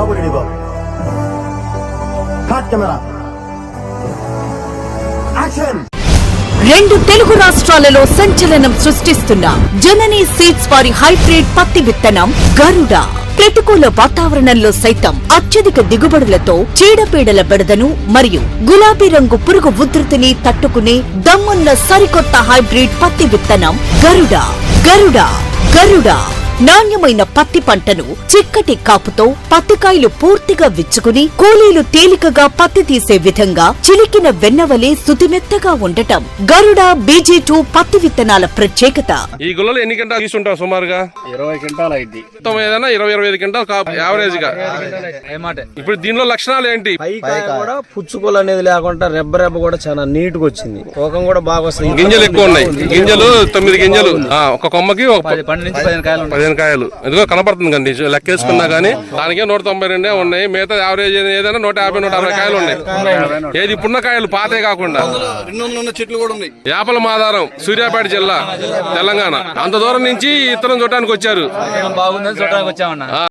బాబు ready బాబు. Cut camera action. 2 Telugu రాష్ట్రాలలో సంచలనం సృష్టిస్తున్న జననీ సీడ్స్ వారి హైబ్రిడ్ పత్తి విత్తనం గరుడ. ప్రతికూల వాతావరణంలో సైతం అత్యధిక దిగుబడులతో చీడపీడల బెడదను మరియు గులాబీ రంగు పురుగు ఉధృతిని తట్టుకునే దమ్మున్న సరికొత్త హైబ్రిడ్ పత్తి విత్తనం గరుడ. గరుడ గరుడ నాణ్యమైన పత్తి పంటను చిక్కటి కాపుతో పత్తికాయలు పూర్తిగా విచ్చుకుని కూలీలు తేలికగా పత్తి తీసే విధంగా చిలికిన వెన్నవలే సుతిమెత్తగా ఉండటం గరుడ BG2 పత్తి విత్తనాల ప్రత్యేకత. ఈ గుళ్ళలో ఎన్ని క్వింటాలు తీసుకుంటాం? సుమారుగా 20 క్వింటాలు అయింది. మొత్తం ఏదైనా 20-25 క్వింటాల్ యావరేజ్ గా. ఇప్పుడు దీనిలో లక్షణాలు ఏంటి? పైకాయ కూడా పుచ్చుకోలు అనేది లేకుండా రెబ్బ కూడా చాలా నీట్ గా వచ్చింది. తూకం కూడా బాగా వస్తుంది. గింజలు ఎక్కువ ఉన్నాయి. గింజలు 9 గింజలు ఒక కొమ్మకి 10 నుంచి 15 కాయలు. 15 కాయలు ఇదిగో కనపడుతుంది కండి. లెక్కేసుకున్నా గానీ దానికే 192 ఉన్నాయి. మిగతా యావరేజ్ ఏదైనా 150-160 కాయలు ఉన్నాయి. ఏది ఇప్పుడున్న కాయలు పాతే కాకుండా. 200 చెట్లు కూడా ఉన్నాయి. యాపల మాదారం, సూర్యాపేట జిల్లా, తెలంగాణ. అంత దూరం నుంచి ఇతరం చూడటానికి వచ్చారు. బాగుందని చూడడానికి వచ్చామన్నా.